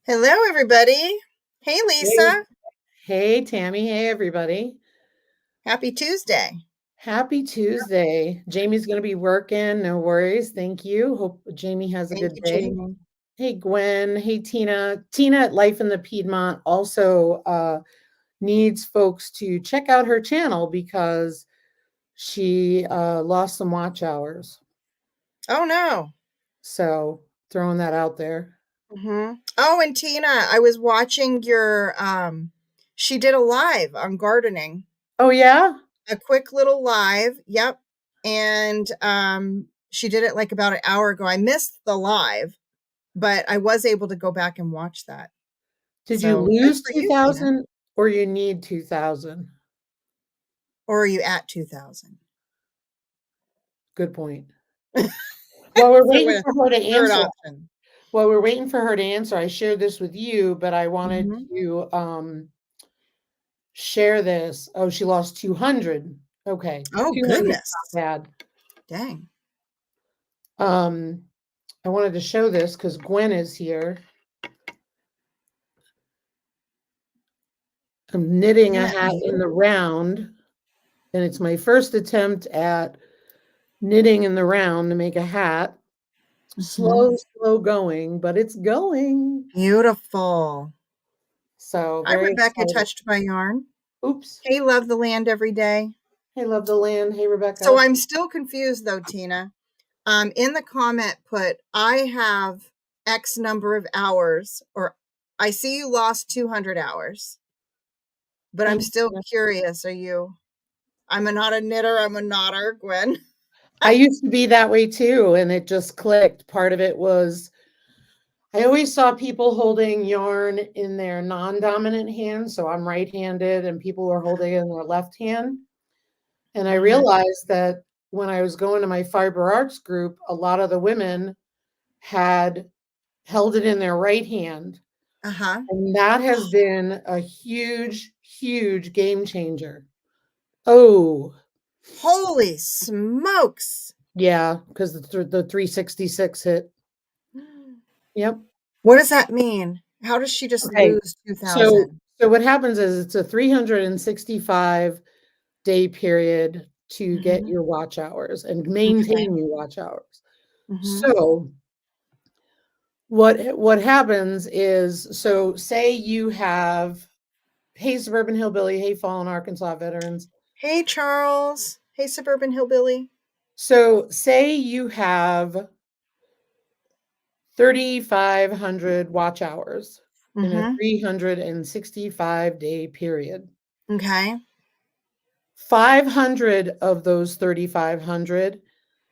Hello, everybody. Hey, Hey, Lisa. hey, Tammy. Hey, everybody. Happy Tuesday. Happy Tuesday. Jamie's going to be working. No worries. Thank you. Hope Jamie has a Thank good you, day. Jamie. Hey, Gwen. Hey, Tina. Tina at Life in the Piedmont also needs folks to check out her channel because she lost some watch hours. Oh, no. So throwing that out there. Oh, and Tina, I was watching she did a live on gardening, Oh, yeah? a quick little live. Yep. And she did it like about an hour ago. I missed the live, but I was able to go back and watch that. Did you So good lose for you, Tina. 2000 or you need 2000? Or are you at 2000? Good point. Well, we're So waiting a for her to third answer. option. Well, we're waiting for her to answer. I shared this with you, but I wanted hmm to share this. Oh, she lost 200. Okay. Oh, 200 is goodness. not bad. Dang. Um, I wanted to show this because Gwen is here. I'm knitting Isn't a that hat in neat? the round, and it's my first attempt at knitting in the round to make a hat. Mhm. Slow going, but it's going. Beautiful. So Hi, very Rebecca, excited. touched by yarn. Oops. Hey, love the land every day. Hey, love the land. Hey, So Rebecca. I'm still confused though, Tina. In the comment put, I have X number of hours, or I see you lost 200 hours, but I'm Thank still you. curious. I'm not a knitter, I'm a knotter, Gwen. I used to be that way too, and it just clicked. Part of it was I always saw people holding yarn in their non-dominant hand. So I'm right-handed and people were holding it in their left hand. And I Mhm. realized that when I was going to my fiber arts group, a lot of the women had held it in their right hand. Uh-huh. And that has been a huge game changer. Oh, Holy smokes. yeah, because the 366 hit. Yep. What does that mean? How does she just Okay. lose So 2,000? so what happens is it's a 365-day period to get Mhm. your watch hours and Okay. maintain your watch hours. Mhm. So what happens is so say you have hey Suburban Hillbilly, hey Fallen Arkansas veterans. Hey, Charles. Hey, Suburban Hillbilly. So say you have 3,500 watch hours in a Mhm. 365-day period. Okay. 500 of those 3,500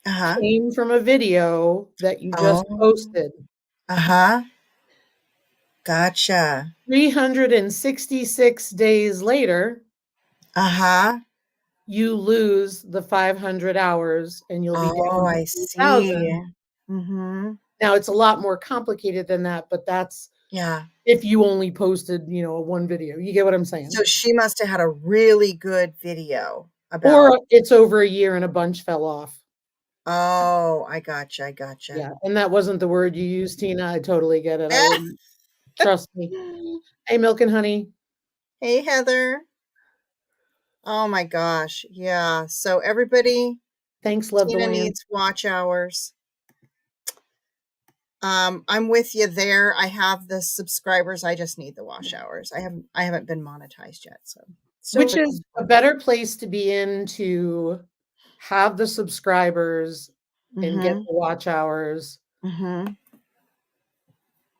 Uh-huh. came from a video that you just Oh. posted. Uh-huh. Gotcha. 366 days later, Uh-huh. you lose the 500 hours and you'll be Oh, down to I 2,000. see. Mhm. Now, it's a lot more complicated than that, but that's Yeah. if you only posted, a one video. You get what I'm saying? So she must have had a really good video about. Or it's over a year and a bunch fell off. Oh, I gotcha. I gotcha. Yeah, and that wasn't the word you used, Tina. I totally get it. I wouldn't trust me. Hey, Milk and Honey. Hey, Heather. Oh my gosh. Yeah. So everybody, Thanks, love the Tina land. needs watch hours. I'm with you there. I have the subscribers. I just need the wash hours. I haven't been monetized yet, so still Which looking is a for it. better place to be in to have the subscribers and get Mhm. the watch hours. Mhm.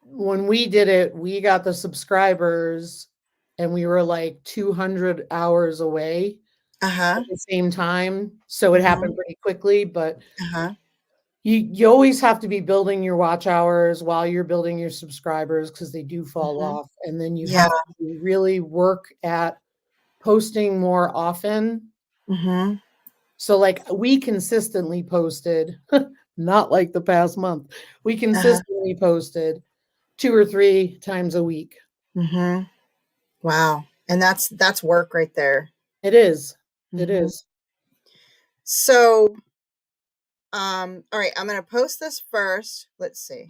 When we did it, we got the subscribers and we were like 200 hours away at Uh-huh. the same time. So it happened Mhm. pretty quickly, but Uh-huh. you always have to be building your watch hours while you're building your subscribers because they do fall Mhm. off. And then you Yeah. have to really work at posting more often. Mhm. So, like, we consistently posted, not like the past month, we Uh-huh. consistently posted 2 or 3 times a week. Mhm. Wow. And that's work right there. It is. It Mhm. is. So, all right, I'm going to post this first. Let's see.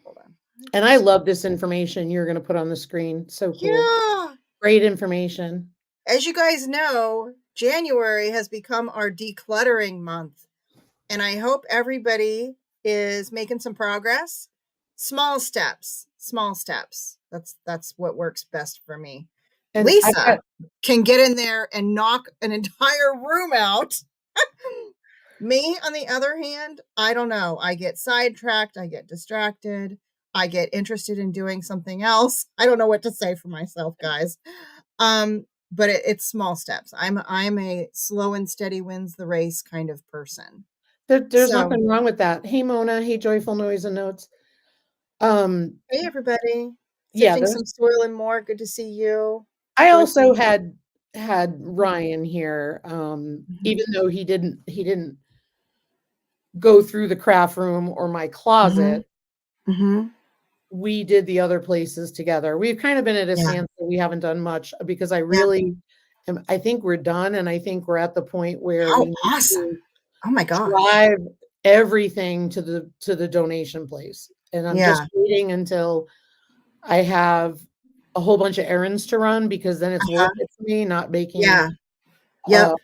Hold on. And I love this information you're going to put on the screen. So cool. Yeah. Great information. As you guys know, January has become our decluttering month. And I hope everybody is making some progress. Small steps, small steps. That's what works best for me. And I've Lisa got can get in there and knock an entire room out. Me, on the other hand, I don't know. I get sidetracked, I get distracted, I get interested in doing something else. I don't know what to say for myself, guys. But it's small steps. I'm a slow and steady wins the race kind of person. there's So, nothing wrong with that. Hey Mona, hey Joyful Noise and Notes. Um hey everybody, yeah, sifting there's some soil and more. Good to see you, I Joyful. also had Ryan here, Mhm, even though he didn't go through the craft room or my mhm, closet. mhm. We did the other places together. We've kind of been at a Yeah, standstill. We haven't done much because I yeah. really I think we're done, and I think we're at the point where How we need to awesome! Oh my gosh. drive everything to the donation place. And I'm just Yeah. waiting until I have a whole bunch of errands to run because then it's worth Uh-huh. it for me, not making Yeah. uh, Yep.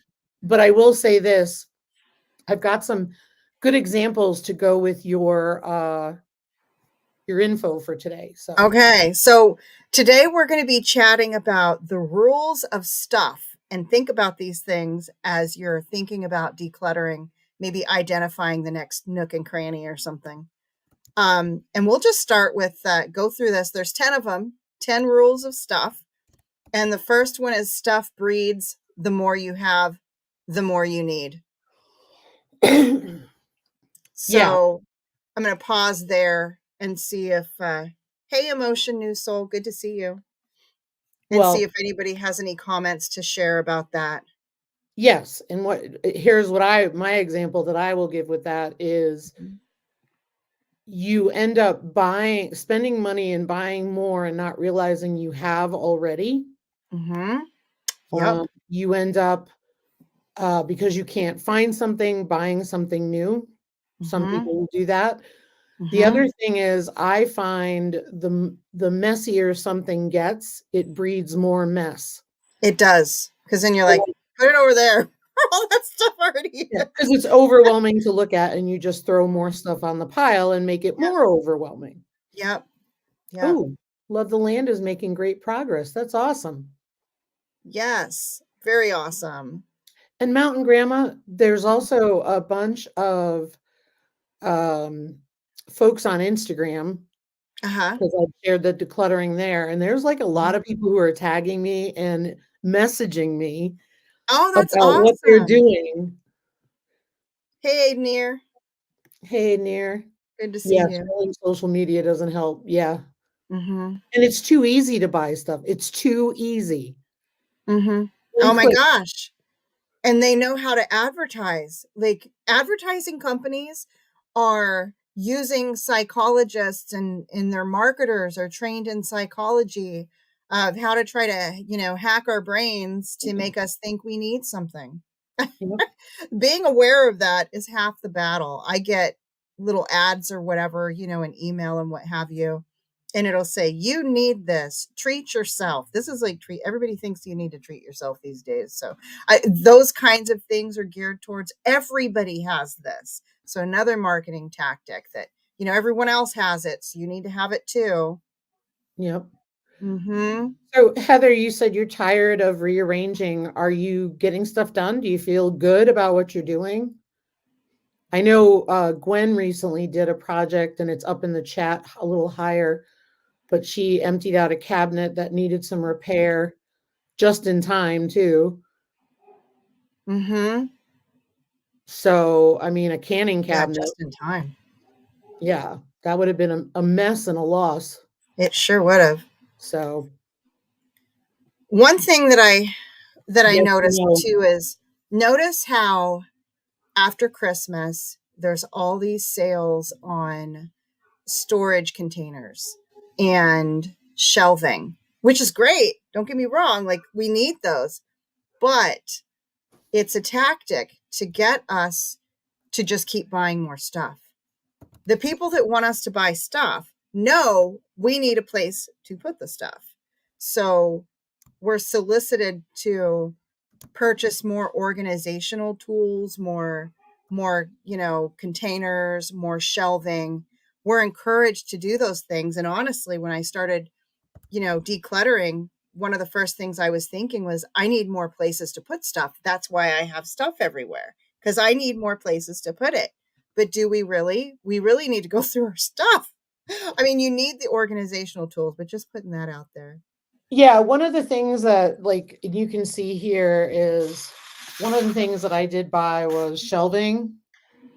but I will say this, I've got some good examples to go with your info for today. So, Okay. So today we're going to be chatting about the rules of stuff, and think about these things as you're thinking about decluttering, maybe identifying the next nook and cranny or something. And we'll just start with go through this. There's 10 of them, 10 rules of stuff. And the first one is stuff breeds. The more you have, the more you need. yeah. So I'm going to pause there and see if, hey, Emotion New Soul, good to see you. And see Well, if anybody has any comments to share about that. yes, and here's what my example that I will give with that is you end up spending money and buying more and not realizing you have already. Mm-hmm. Yep. You end up because you can't find something, buying something new. Some Mm-hmm. people will do that. The Mm-hmm. other thing is I find the messier something gets, it breeds more mess. It does. Because then you're like, put it over there. All that stuff already Yeah, because is. it's overwhelming to look at and you just throw more stuff on the pile and make it Yep. more overwhelming. Yep. Yep. Oh, Love the Land is making great progress. That's awesome. Yes. Very awesome. And Mountain Grandma, there's also a bunch of um, folks on Instagram Uh-huh. because I've shared the decluttering there. And there's like a lot of people who are tagging me and messaging me Oh, that's about what they're awesome. doing. Hey, Near. Hey, Near. Good to see Yeah, you. scrolling social media doesn't help. Yeah. Mm-hmm. And it's too easy to buy stuff. It's too easy. Mm-hmm. One Oh my click. gosh. And they know how to advertise. Like, advertising companies are using psychologists, and their marketers are trained in psychology of how to try to, hack our brains to make us think we need something. Yep. Being aware of that is half the battle. I get little ads or whatever, an email and what have you. And it'll say, you need this, treat yourself. This is like everybody thinks you need to treat yourself these days. So those kinds of things are geared towards everybody has this. So another marketing tactic that, everyone else has it. So you need to have it too. Yep. Mm-hmm. So, Heather, you said you're tired of rearranging. Are you getting stuff done? Do you feel good about what you're doing? I know Gwen recently did a project and it's up in the chat a little higher, but she emptied out a cabinet that needed some repair just in time, too. Mm-hmm. So, I mean, a canning Yeah, cabinet, just in time. yeah, that would have been a mess and a loss. It sure would have. So, One thing that I yes, noticed no. too is, notice how after Christmas there's all these sales on storage containers and shelving, which is great. Don't get me wrong, like we need those, but it's a tactic to get us to just keep buying more stuff. The people that want us to buy stuff no, we need a place to put the stuff. So we're solicited to purchase more organizational tools, more, containers, more shelving. We're encouraged to do those things. And honestly, when I started, decluttering, one of the first things I was thinking was I need more places to put stuff. That's why I have stuff everywhere, because I need more places to put it. But do we really? We really need to go through our stuff. I mean, you need the organizational tools, but just putting that out there. Yeah, one of the things that, like, you can see here is one of the things that I did buy was shelving,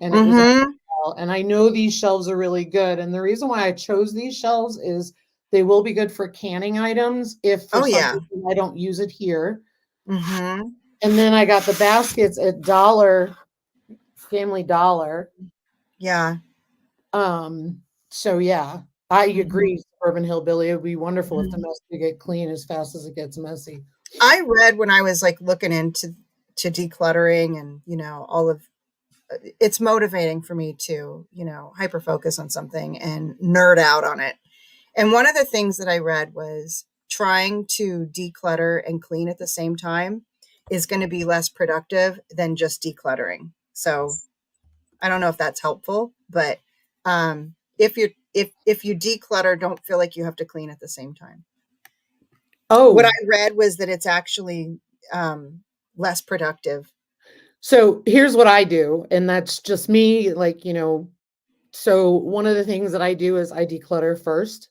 and it was at Mm-hmm. all, and I know these shelves are really good, and the reason why I chose these shelves is they will be good for canning items if for Oh some yeah. reason I don't use it here. Mm-hmm. And then I got the baskets at Family Dollar. Yeah. Um, so yeah, I Mm-hmm. agree, Suburban Hillbilly. It would be wonderful if the Mm-hmm. mess could get clean as fast as it gets messy. I read when I was like looking into to decluttering and all of it's motivating for me to hyper focus on something and nerd out on it. And one of the things that I read was trying to declutter and clean at the same time is going to be less productive than just decluttering. So I don't know if that's helpful, but if you declutter, don't feel like you have to clean at the same time. What I Oh, read was that it's actually um, less productive. so here's what I do, and that's just me, like, so one of the things that I do is I declutter first.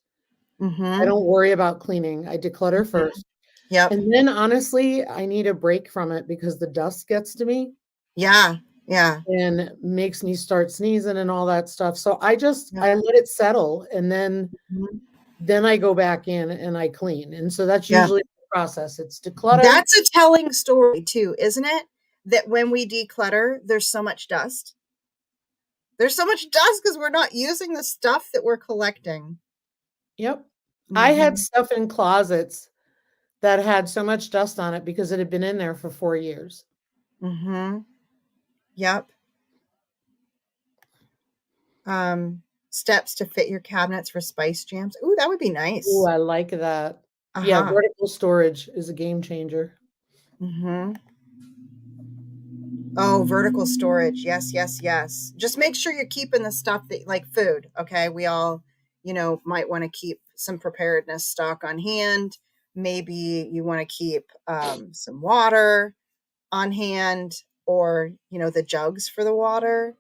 I Mm-hmm. don't worry about cleaning. I declutter Mm-hmm. first. Yep. And then honestly, I need a break from it because the dust gets to me Yeah. Yeah. and makes me start sneezing and all that stuff. So Yep. I let it settle, and Mhm. then I go back in and I clean. And so that's Yeah. usually the process. It's declutter. That's a telling story too, isn't it? That when we declutter, there's so much dust. There's so much dust because we're not using the stuff that we're collecting. Yep. I had Mm-hmm. stuff in closets that had so much dust on it because it had been in there for 4 years. Mm-hmm. Yep. Um, Steps to fit your cabinets for spice jams. Ooh, that would be Ooh, nice. I like that. Yeah, Uh-huh. vertical storage is a game changer. Mm-hmm. Oh, vertical storage. Yes, yes, yes. Just make sure you're keeping the stuff that like food. Okay. We all, might want to keep some preparedness stock on hand. Maybe you want to keep some water on hand or, the jugs for the water.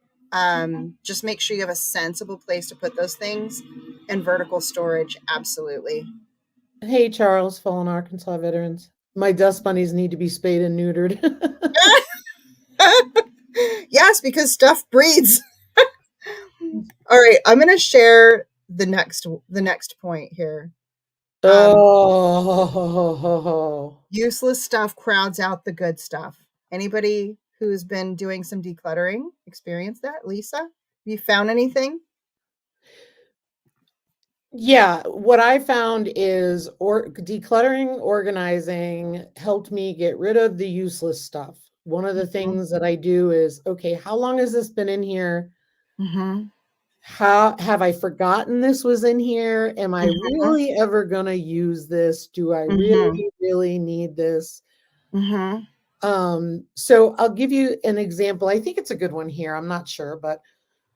Just make sure you have a sensible place to put those things and vertical storage. Absolutely. Hey, Charles, fallen Arkansas veterans. My dust bunnies need to be spayed and neutered. Yes, because stuff breeds. All right, I'm going to share the next point here. Um, Oh, Useless stuff crowds out the good stuff. Anybody who's been doing some decluttering experience that? Lisa, have you found anything? yeah. What I found is decluttering, organizing helped me get rid of the useless stuff. One of the Mhm, things that I do is, okay, how long has this been in here? mhm, How have I forgotten this was in here? Am I mhm, really ever going to use this? Do I mhm, really, really need this? mhm, So I'll give you an example. I think it's a good one here. I'm not sure, but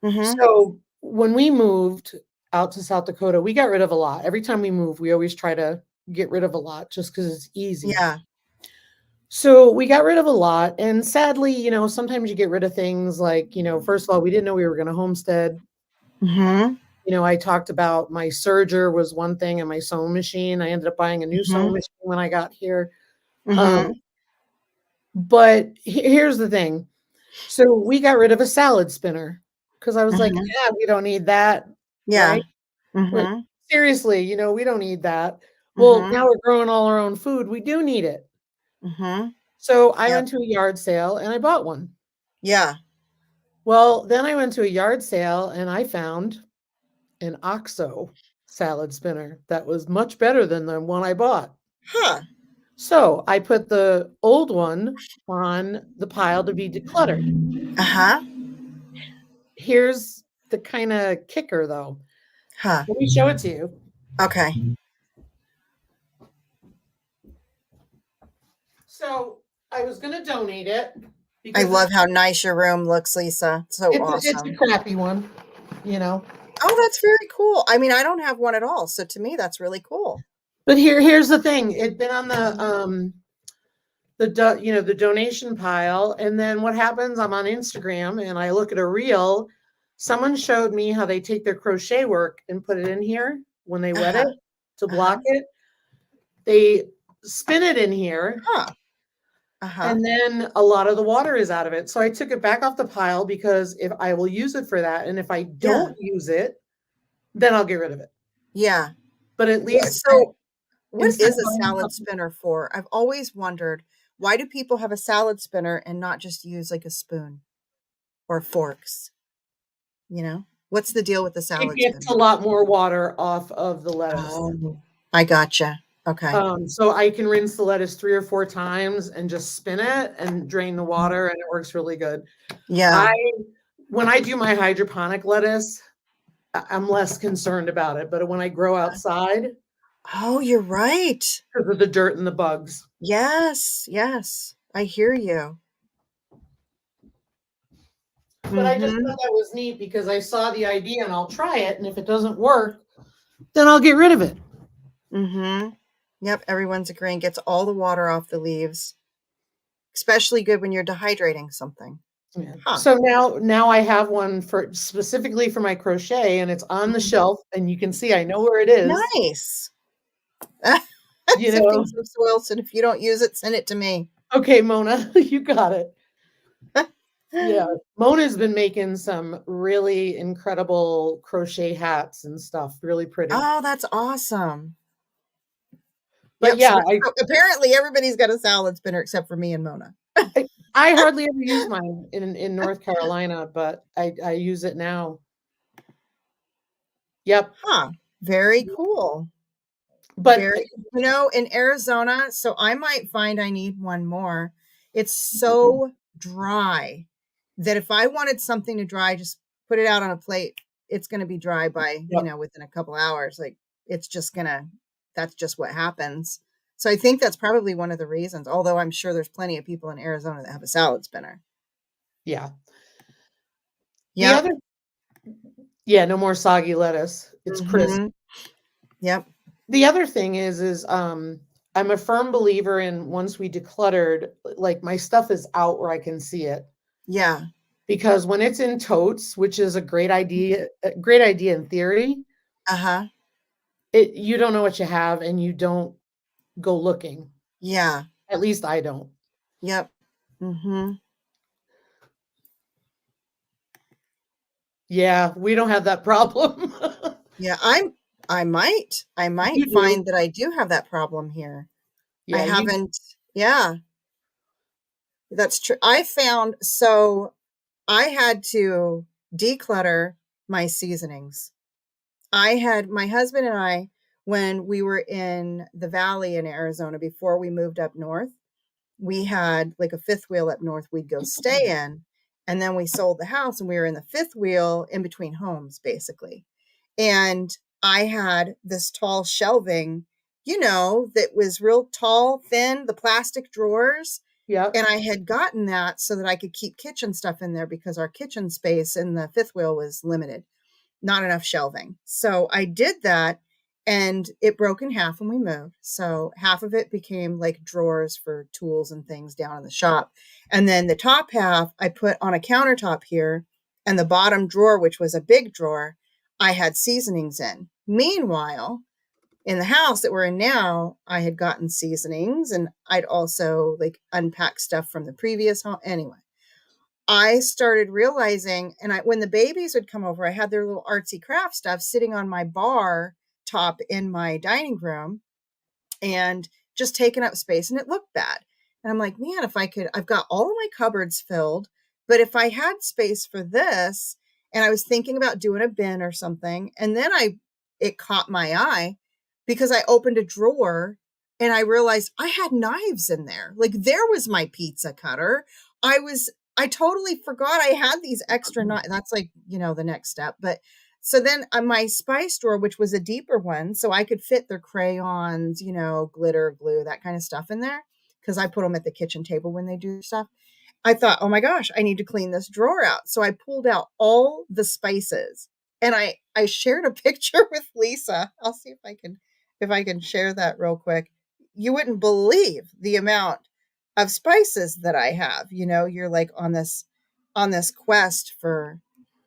mhm. so when we moved out to South Dakota, we got rid of a lot. Every time we move, we always try to get rid of a lot just because it's easy. Yeah. So we got rid of a lot. And sadly, sometimes you get rid of things like, first of all, we didn't know we were going to homestead. Mhm, I talked about my serger was one thing and my sewing machine. I ended up buying a new sewing mhm, machine when I got here. Um, mhm, but here's the thing. So we got rid of a salad spinner because I was like, mhm. yeah, we don't need that, Yeah. right? Like, Mhm, seriously, we don't need that. Well, mhm, now we're growing all our own food. We do need it. mhm. So I Yep. went to a yard sale and I bought one. Yeah. Well, then I went to a yard sale and I found an OXO salad spinner that was much better than the one I bought. Huh. So I put the old one on the pile to be decluttered. Uh-huh. Here's the kind of kicker though. Huh. Let me show it to you. Okay. So I was going to donate it I because love how nice your room looks, Lisa. So it's a awesome. crappy one, you know. Oh, that's very cool. I mean, I don't have one at all. So to me, that's really cool. But here's the thing. It'd been on the donation pile, and then what happens? I'm on Instagram and I look at a reel. Someone showed me how they take their crochet work and put it in here when they wet Uh-huh. it to Uh-huh. block it. They spin it in here, Huh. Uh-huh. and then a lot of the water is out of it. So I took it back off the pile because if I will use it for that, and if I Yeah. don't use it, then I'll get rid of it. Yeah. But at least So what instead is of a buying salad something, spinner for? I've always wondered, why do people have a salad spinner and not just use like a spoon or forks? You know? What's the deal with the it salad gets a spinner? lot more water off of the lettuce. Oh, I gotcha. Okay. So I can rinse the lettuce 3 or 4 times and just spin it and drain the Mhm. water, and it works really good. I Yeah. When I do my hydroponic lettuce, I'm less concerned about it, but when I grow outside, Oh, you're right. because of the dirt and the bugs. Yes. Yes. I hear you. But I just Mm-hmm. thought that was neat because I saw the idea and I'll try it, and if it doesn't work, then I'll get rid of it. Mm-hmm. Yep. Everyone's agreeing. Gets all the water off the leaves. Especially good when you're dehydrating something. Yeah. Huh. So now I have one for specifically for my crochet, and it's on the Mhm. shelf, and you can see I know where it is, Nice. you Sifting know. some soil, so if you don't use it, send it to me. Okay, Mona, you got it. Yeah, Mona's been making some really incredible crochet hats and stuff, really pretty. Oh, that's awesome. But Yep. So, yeah, so apparently everybody's got a salad spinner except for me and Mona. I hardly ever use mine in North Carolina, but I use it now. Yep. Huh. Very cool. But Very, in Arizona, so I might find I need one more. It's so dry that if I wanted something to dry, just put it out on a plate. It's going to be dry by, yep. within a couple hours. Like it's just going to, that's just what happens. So I think that's probably one of the reasons, although I'm sure there's plenty of people in Arizona that have a salad spinner. Yeah. The Yep. other Yeah, no more soggy lettuce. It's crisp. Hmm. Yep. The other thing is I'm a firm believer in once we decluttered, like my stuff is out where I can see it. Yeah. Because when it's in totes, which is a great idea in theory, Uh-huh. you don't know what you have and you don't go looking. Yeah. At least I don't. Yep. Hmm. Yeah, we don't have that problem. Yeah, I might You do. find that I do have that problem here. I Yeah, you haven't. Yeah, that's true. So I had to declutter my seasonings. My husband and I, when we were in the valley in Arizona before we moved up north, we had like a fifth wheel up north we'd go stay in, and then we sold the house and we were in the fifth wheel in between homes basically. And I had this tall shelving, that was real tall, thin, the plastic drawers. Yep. And I had gotten that so that I could keep kitchen stuff in there because our kitchen space in the fifth wheel was limited, not enough shelving. So I did that and it broke in half when we moved. So half of it became like drawers for tools and things down in the shop. And then the top half I put on a countertop here. And the bottom drawer, which was a big drawer, I had seasonings in. Meanwhile, in the house that we're in now, I had gotten seasonings and I'd also like unpacked stuff from the previous home. Anyway, I started realizing, and when the babies would come over, I had their little artsy craft stuff sitting on my bar top in my dining room and just taking up space, and it looked bad. And I'm like, man, if I could, I've got all of my cupboards filled, but if I had space for this, and I was thinking about doing a bin or something, and then it caught my eye because I opened a drawer and I realized I had knives in there. Like there was my pizza cutter. I totally forgot I had these extra knives. That's like, the next step. But So then my spice drawer, which was a deeper one, so I could fit their crayons, glitter, glue, that kind of stuff in there, because I put them at the kitchen table when they do stuff. I thought, oh my gosh, I need to clean this drawer out. So I pulled out all the spices and I shared a picture with Lisa. I'll see if I can share that real quick. You wouldn't believe the amount of spices that I have. You're like on this quest for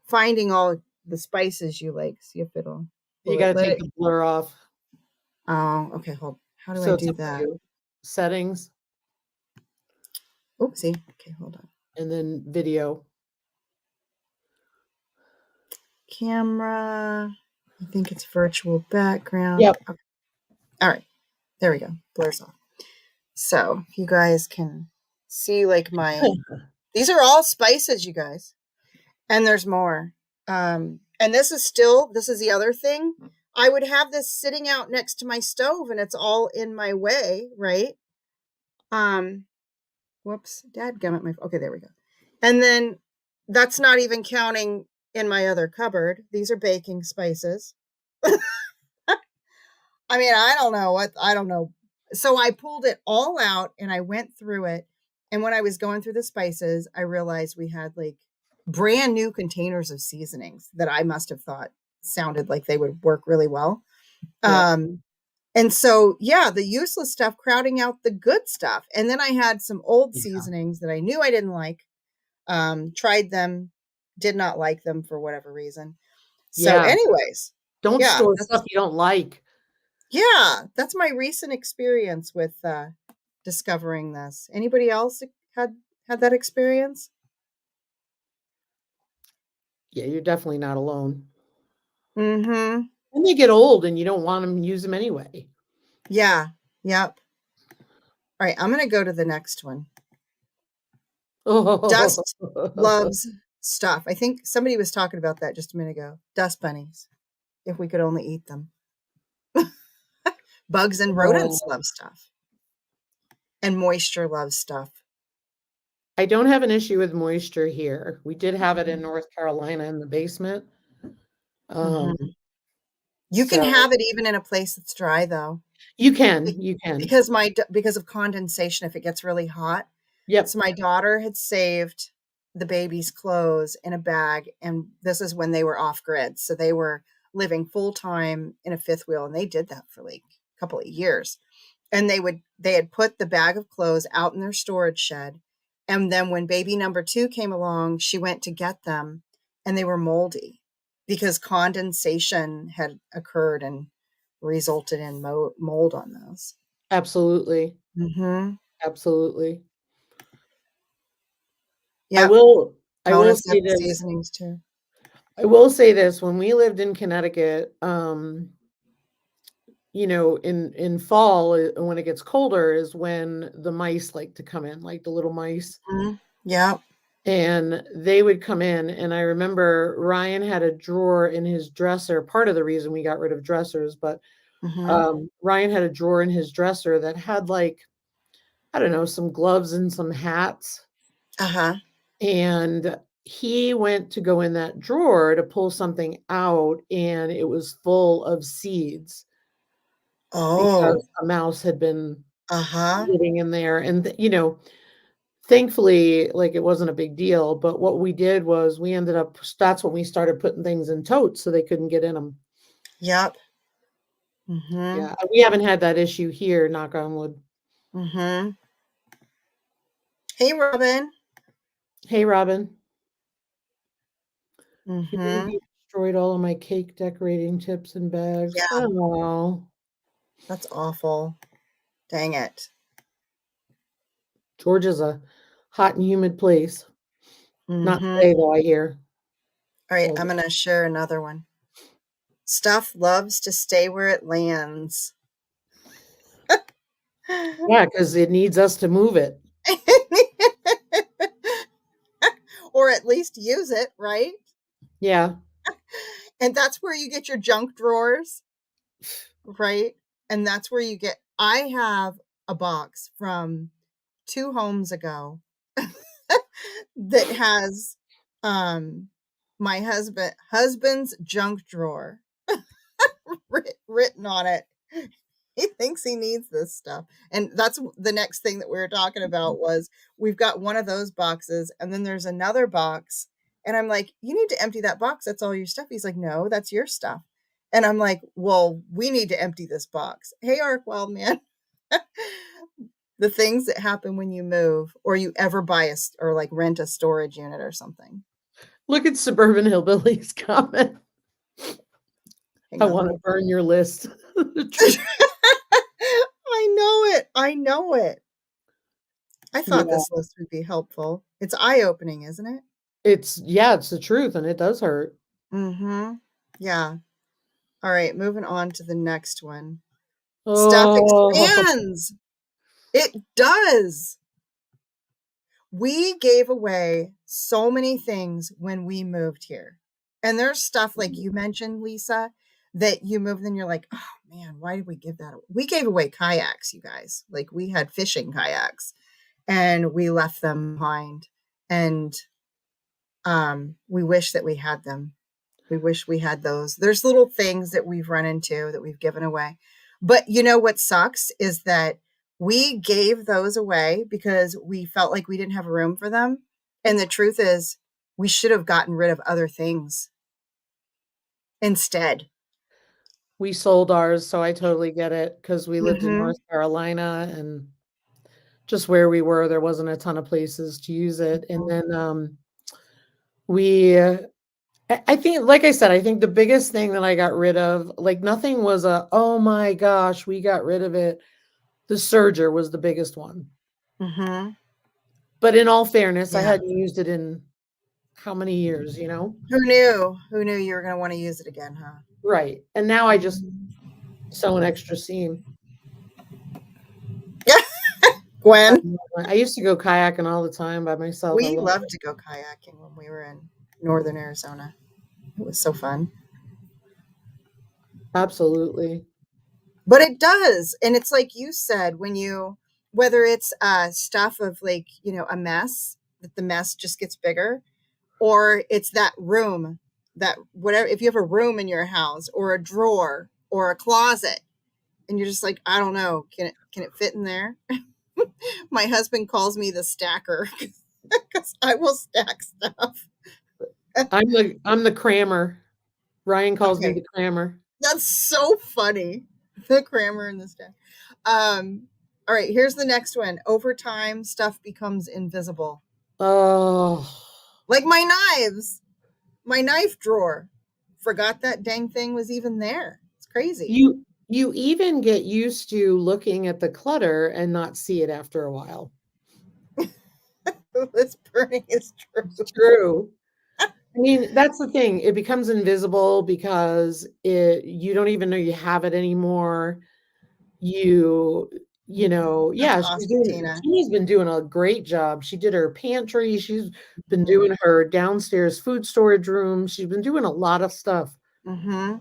finding all the spices you like. See if it'll You will it gotta let take it. the blur off. Oh, okay, hold. How do I So it's do up to that? you. Settings Oopsie. Okay, hold on. and then video. Camera. I think it's virtual background. Yep. Okay. All right. There we go. Blurs off. So you guys can see like these are all spices, you guys. And there's more. And this is the other thing. I would have this sitting out next to my stove and it's all in my way, right? Whoops, dadgummit my, okay, there we go. And then that's not even counting in my other cupboard. These are baking spices. I mean, I don't know. So I pulled it all out and I went through it. And when I was going through the spices, I realized we had like brand new containers of seasonings that I must have thought sounded like they would work really well. Yep. And so, yeah, the useless stuff crowding out the good stuff. And then I had some old Yeah. seasonings that I knew I didn't like, tried them, did not like them for whatever reason. So, Yeah. anyways, Don't yeah, store stuff you don't like. that's my recent experience with discovering this. Anybody else had that experience? Yeah, you're definitely not alone. Mm-hmm. And they get old and you don't want them to use them anyway. Yeah. Yep. All right, I'm gonna go to the next one. Oh. Dust loves stuff. I think somebody was talking about that just a minute ago. Dust bunnies. If we could only eat them. Bugs and rodents love stuff. And moisture loves stuff. I don't have an issue with moisture here. We did have it in Mhm. North Carolina in the basement. Um, Mhm. You can so have it even in a place that's dry though. you Be- can, you can. because of condensation if it gets really hot. Yep, So my daughter had saved the baby's clothes in a bag and this is when they were off grid. So they were living full time in a fifth wheel and they did that for like a couple of years. And they had put the bag of clothes out in their storage shed. And then when baby number 2 came along, she went to get them and they were moldy because condensation had occurred and resulted in mold on those. absolutely, Mm-hmm. absolutely. I Yep. will I will Bonus say up this. seasonings too. I will say this, when we lived in Connecticut, in fall, when it gets colder is when the mice like to come in, like the little mice, Mm-hmm. Yep. and they would come in, and I remember Ryan had a drawer in his dresser, part of the reason we got rid of dressers, but, Mm-hmm. Ryan had a drawer in his dresser that had, like, I don't know, some gloves and some hats, Uh-huh. and he went to go in that drawer to pull something out, and it was full of seeds Oh. because a mouse had been Uh-huh. living in there, and, thankfully, like, it wasn't a big deal, but what we did was we ended up that's when we started putting things in totes so they couldn't get in them. Yep. Mm-hmm. Yeah, we haven't had that issue here, knock on wood. Mm-hmm. Hey, Robin. Hey, Robin. Your Mm-hmm. baby destroyed all of my cake decorating tips and bags. Yeah, Oh, that's awful. Dang it. Georgia's a hot and humid place. Not Mm-hmm. today, though, I hear. All right, Hold I'm gonna share another one. Stuff loves to stay where it lands. Yeah, because it needs us to move it. Or at least use it, right? Yeah. And that's where you get your junk drawers, right? And that's where I have a box from 2 homes ago that has um my husband's junk drawer written on it. He thinks he needs this stuff. And that's the next thing that we were talking about was we've got one of those boxes and then there's another box. And I'm like, you need to empty that box. That's all your stuff. He's like, no, that's your stuff. And I'm like, well, we need to empty this box. Hey, Ark Wild Man. The things that happen when you move or you ever buy or like rent a storage unit or something. Look at Suburban Hillbillies comment. Hang I on, want let to me burn your list. I know it. I know it. I thought Yeah, this list would be helpful. It's eye-opening, isn't it? it's the truth, and it does hurt. Mm-hmm. Yeah. All right, moving on to the next one. Stuff Oh, expands. It does. We gave away so many things when we moved here. And there's stuff like you mentioned, Lisa, that you moved and you're like, oh man, why did we give that away? We gave away kayaks, you guys. Like we had fishing kayaks and we left them behind. And we wish that we had them. We wish we had those. There's little things that we've run into that we've given away. But you know what sucks is that we gave those away because we felt like we didn't have room for them. And the truth is, we should have gotten rid of other things instead. we sold ours, so I totally get it because we lived in Mm-hmm. North Carolina and just where we were, there wasn't a ton of places to use it. And then we, I think, like I said, I think the biggest thing that I got rid of, like nothing was oh my gosh, we got rid of it. The serger was the biggest one. Mm-hmm. But in all fairness, I Yeah. hadn't used it in how many years, you know? Who knew? Who knew you were going to want to use it again, huh? Right. And now I just Mhm. sew an extra seam. Gwen, I used to go kayaking all the time by myself. I we loved loved it. to go kayaking when we were in northern Arizona. It was so fun. Absolutely. But it does. And it's like you said, when you, whether it's stuff of like, a mess, that the mess just gets bigger, or it's that room, that whatever, if you have a room in your house or a drawer or a closet, and you're just like, I don't know, can it fit in there? My husband calls me the stacker because I will stack stuff. I'm the crammer. Ryan calls me Okay. the crammer. That's so funny. The grammar in this day. All right, here's the next one. Over time, stuff becomes invisible. Oh, Like my knives, my knife drawer. Forgot that dang thing was even there. It's crazy. you even get used to looking at the clutter and not see it after a while. This burning is true. It's true. I mean, that's the thing. It becomes invisible because you don't even know you have it anymore. You That's yeah, awesome, Tina. Tina's been doing a great job. She did her pantry, she's been Mm-hmm. doing her downstairs food storage room. She's been doing a lot of stuff. Mm-hmm.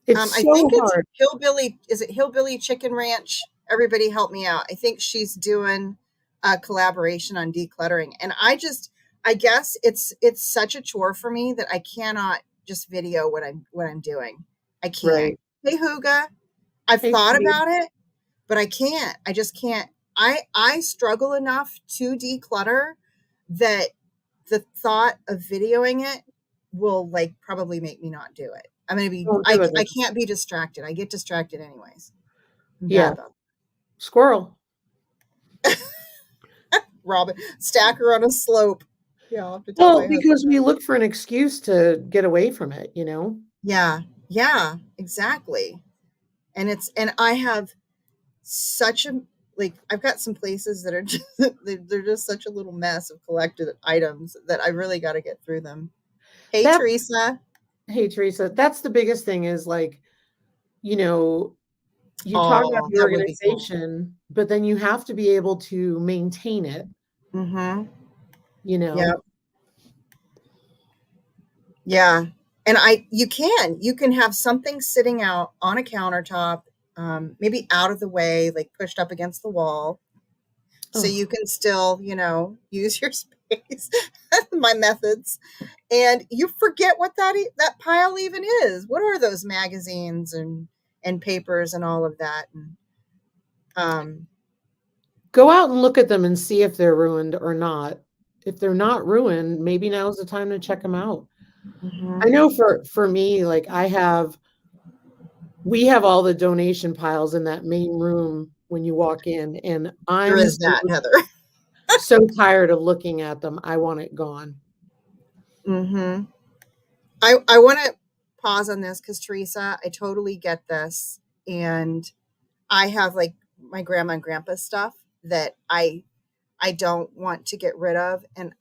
It's I so think it's hard. Hillbilly. Is it Hillbilly Chicken Ranch? Everybody help me out. I think she's doing a collaboration on decluttering. And I guess it's such a chore for me that I cannot just video what I'm doing. I can't. Right. Hey Huga, I've Hey, thought sweetie. about it, but I can't. I just can't. I struggle enough to declutter that the thought of videoing it will like probably make me not do it. I'm gonna be Don't do it I then. can't be distracted. I get distracted anyways. I'm bad Yeah. about Squirrel. Robin stacker on a slope. Yeah, I'll have to tell my Well, husband because we that. look for an excuse to get away from it, you know? Yeah, yeah, exactly. And I have such a like I've got some places that are just they're just such a little mess of collected items that I really got to get through them. Hey That Teresa. Hey, Teresa, that's the biggest thing is like, you know, you talk about Oh, the that would be cool. organization, but then you have to be able to maintain it, Mm-hmm. you Yeah. know? Yeah. And you can have something sitting out on a countertop, maybe out of the way, like pushed up against the wall. So you Oh, can still, use your space. ways, my methods, and you forget what that pile even is. What are those magazines and papers and all of that? And um, Go out and look at them and see if they're ruined or not. If they're not ruined, maybe now's the time to check them out. I mhm. know for me, like we have all the donation piles in that main room when you walk in, and There I'm is that, Heather. so tired of looking at them. I want it gone. Hmm. I want to pause on this because Teresa, I totally get this, and I have like my grandma and grandpa stuff that I don't want to get rid of, and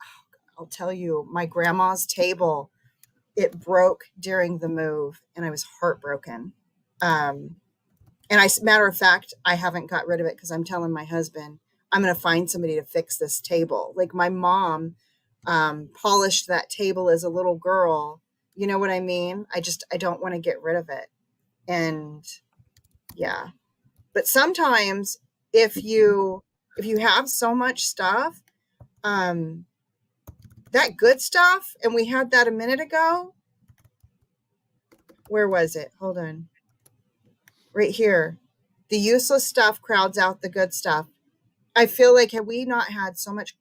I'll tell you, my grandma's table, it broke during the move, and I was heartbroken. Um, and matter of fact, I haven't got rid of it because I'm telling my husband I'm going to find somebody to fix this table. Like my mom polished that table as a little girl. You know what I mean? I don't want to get rid of it. And yeah, but sometimes if you if you have so much stuff, um, that good stuff, and we had that a minute ago. Where was it? Hold on. Right here. The useless stuff crowds out the good stuff. I feel like had we not had so much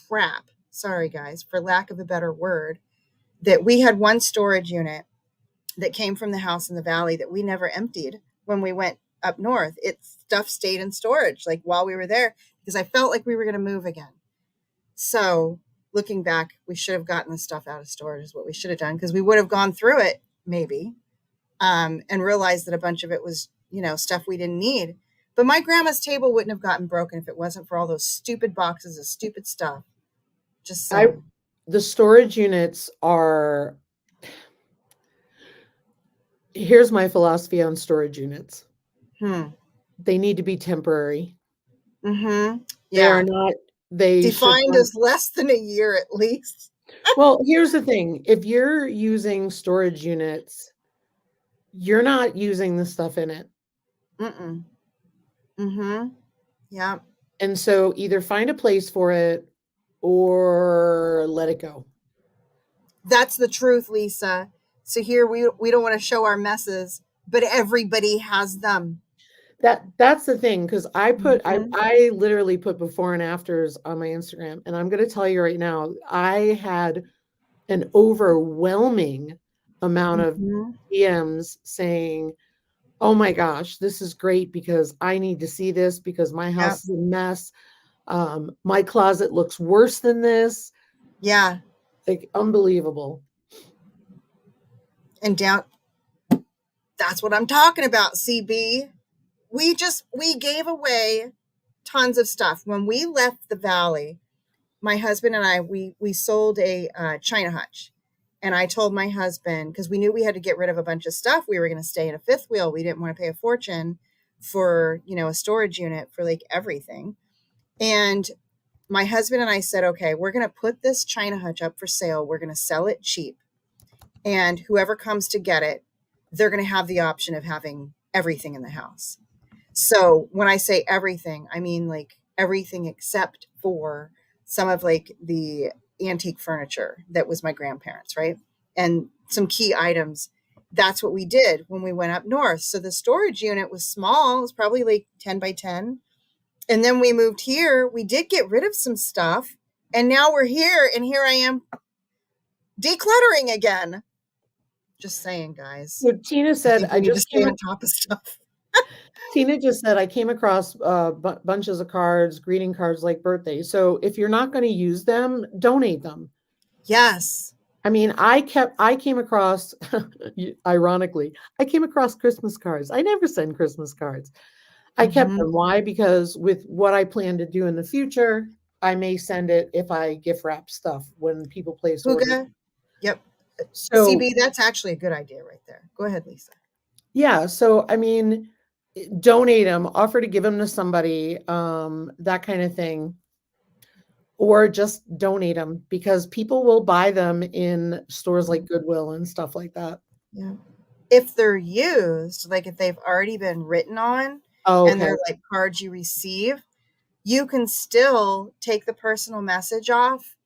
crap, sorry guys, for lack of a better word, that we had one storage unit that came from the house in the valley that we never emptied when we went up north. It stuff stayed in storage like while we were there because I felt like we were going to move again. So looking back, we should have gotten the stuff out of storage is what we should have done because we would have gone through it maybe and realized that a bunch of it was, stuff we didn't need. But my grandma's table wouldn't have gotten broken if it wasn't for all those stupid boxes of stupid stuff. Just I saying. The storage units are here's my philosophy on storage units. Hmm. They need to be temporary. Mm-hmm. They are Yeah. not they should Defined not. as less than a year at least. Well, here's the thing. If you're using storage units, you're not using the stuff in it. Mm-mm. Mm-hmm. Yeah. And so either find a place for it or let it go. That's the truth, Lisa. So here we don't want to show our messes, but everybody has them. That's the thing because Mm-hmm. I literally put before and afters on my Instagram, and I'm going to tell you right now, I had an overwhelming amount of Mm-hmm. DMs saying, "Oh my gosh, this is great because I need to see this because my Yeah. house is a mess. My closet looks worse than this." Yeah. Like unbelievable. And down that's what I'm talking about, CB. We gave away tons of stuff. When we left the valley, my husband and I we sold a China hutch. And I told my husband, because we knew we had to get rid of a bunch of stuff, we were going to stay in a fifth wheel. We didn't want to pay a fortune for, a storage unit for like everything. And my husband and I said, okay, we're going to put this China hutch up for sale. We're going to sell it cheap. And whoever comes to get it, they're going to have the option of having everything in the house. So when I say everything, I mean like everything except for some of like the antique furniture that was my grandparents, right? And some key items. That's what we did when we went up north. So the storage unit was small, it was probably like 10 by 10. And then we moved here. We did get rid of some stuff. And now we're here, and here I am decluttering again. Just saying, guys. So Tina I said, think we I need to just stay came. on top of stuff. Tina just said, I came across bunches of cards, greeting cards like birthdays. So if you're not going to use them, donate them. Yes. I mean, I came across, ironically, I came across Christmas cards. I never send Christmas cards. I kept Mm-hmm. them. Why? Because with what I plan to do in the future, I may send it if I gift wrap stuff when people place orders. Huga. Yep. So CB, that's actually a good idea right there. Go ahead, Lisa. yeah, so I mean, donate them, offer to give them to somebody, that kind of thing, or just donate them because people will buy them in stores like Goodwill and stuff like that. Yeah. If they're used, like if they've already been written on Oh, and okay. they're like cards you receive, you can still take the personal message off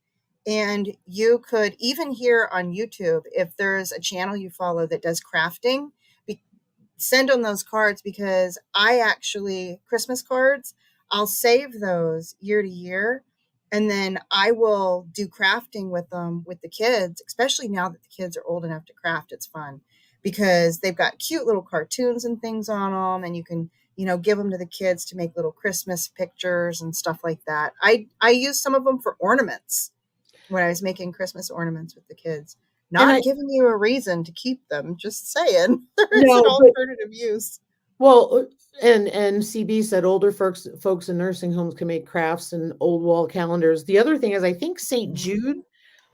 And you could even here on YouTube, if there's a channel you follow that does crafting, send them those cards, because I actually, Christmas cards, I'll save those year to year. And then I will do crafting with them with the kids, especially now that the kids are old enough to craft. It's fun because they've got cute little cartoons and things on them. And you can, give them to the kids to make little Christmas pictures and stuff like that. I use some of them for ornaments when I was making Christmas ornaments with the kids. And I Not giving you a reason to keep them, just saying there is an no, but alternative use. well, and CB said older folks in nursing homes can make crafts and old wall calendars. The other thing is, I think St. Jude.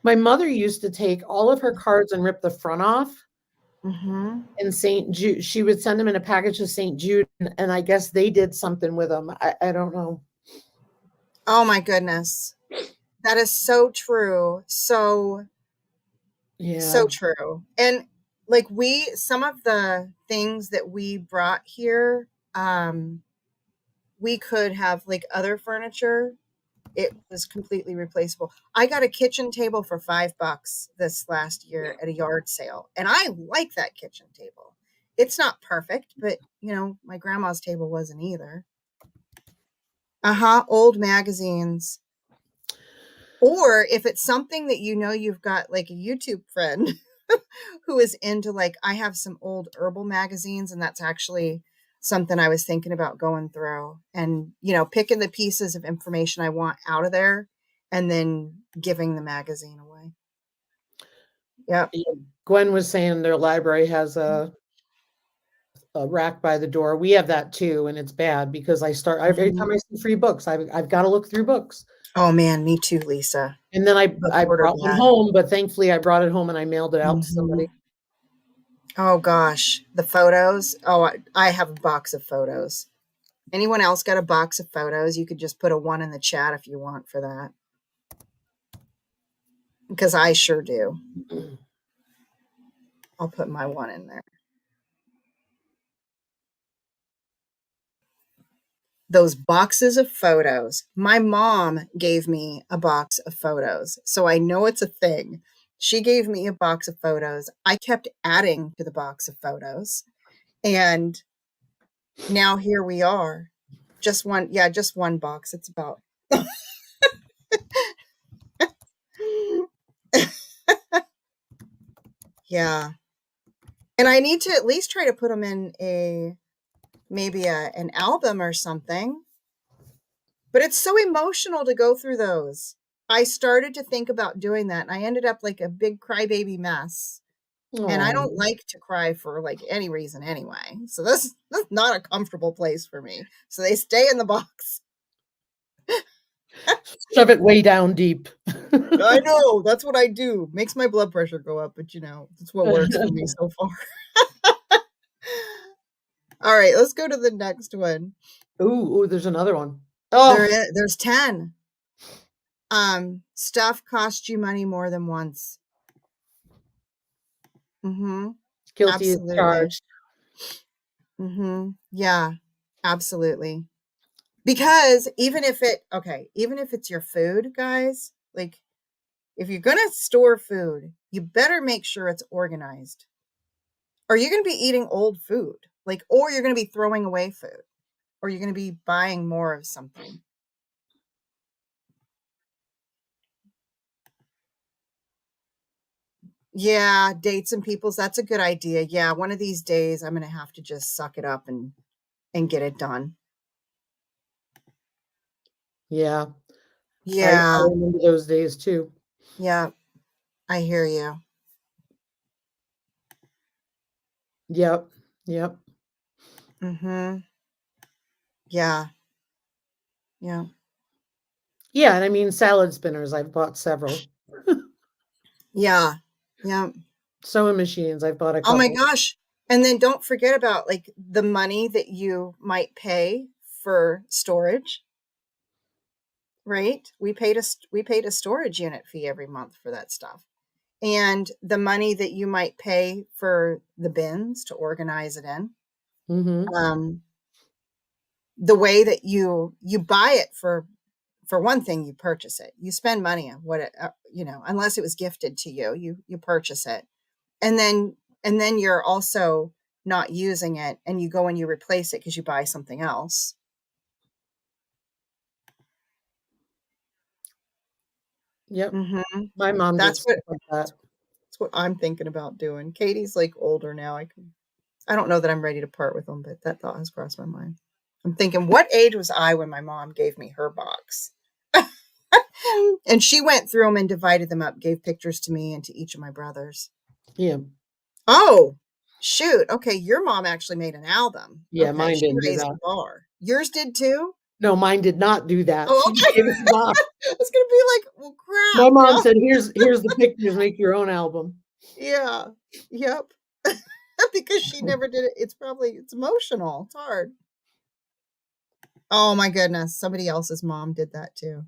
My mother used to take all of her cards and rip the front off. Mm-hmm. And St. Jude, she would send them in a package to St. Jude, and I guess they did something with them. I don't know. Oh my goodness. That is so true. So Yeah. true. And like some of the things that we brought here, we could have like other furniture. It was completely replaceable. I got a kitchen table for $5 this last year at a yard sale, and I like that kitchen table. It's not perfect, but my grandma's table wasn't either. Old magazines. Or if it's something that you've got like a YouTube friend who is into, like, I have some old herbal magazines, and that's actually something I was thinking about going through and, picking the pieces of information I want out of there and then giving the magazine away. Yep. Yeah. Gwen was saying their library has a rack by the door. We have that too, and it's bad because every time I see free books, I've got to look through books. Oh man, me too, Lisa. And then Books I order brought one bad. home, but thankfully I brought it home and I mailed it out to somebody. Oh gosh, the photos. Oh, I have a box of photos. Anyone else got a box of photos? You could just put a 1 in the chat if you want for that, because I sure do. I'll put my 1 in there. Those boxes of photos. My mom gave me a box of photos, so I know it's a thing. She gave me a box of photos. I kept adding to the box of photos, and now here we are. Just one box. It's about yeah. And I need to at least try to put them in an album or something. But it's so emotional to go through those. I started to think about doing that, and I ended up like a big crybaby mess. And I Oh, don't like to cry for like any reason anyway. So that's not a comfortable place for me. So they stay in the box. shove it way down deep. I know, that's what I do. Makes my blood pressure go up, but that's what works for me so far. All right, let's go to the next one. Ooh, there's another one. There Oh, is, there's 10. Stuff costs you money more than once. Mm-hmm. guilty as Absolutely. charged. Mm-hmm. Yeah, absolutely. Because even if it's your food, guys, like if you're gonna store food, you better make sure it's organized. Or you're gonna be eating old food, like, or you're gonna be throwing away food, or you're gonna be buying more of something. Yeah, dates and peoples, that's a good idea. Yeah, one of these days I'm gonna have to just suck it up and get it done. Yeah, I Yeah, remember those days too. yeah, I hear you. Yep, yep. Mm-hmm. Yeah, yeah, Yeah, and I mean salad spinners, I've bought several. yeah, yeah. Sewing machines, I've bought a Oh my couple. gosh. And then don't forget about like the money that you might pay for storage, right? We paid a storage unit fee every month for that stuff. And the money that you might pay for the bins to organize it in. Mhm. Um, the way that you buy it for for one thing, you purchase it. You spend money on what it, unless it was gifted to you, you purchase it. And then you're also not using it, and you go and you replace it because you buy something else. Yep. Mm-hmm. My mom did That's what stuff like that. that's what I'm thinking about doing. Katie's like older now. I don't know that I'm ready to part with them, but that thought has crossed my mind. I'm thinking, what age was I when my mom gave me her box? And she went through them and divided them up, gave pictures to me and to each of my brothers. Yeah. Oh, shoot. Okay, your mom actually made an album. Yeah, Okay, mine she didn't do raised that. the bar. Yours did too? No, mine did not do that. Oh, She just okay. gave us a box. I was gonna be like, well, My crap. mom No. said, here's the pictures, make your own album. Yeah. Yep. Because she never did it. It's emotional. It's hard. Oh my goodness. Somebody else's mom did that too.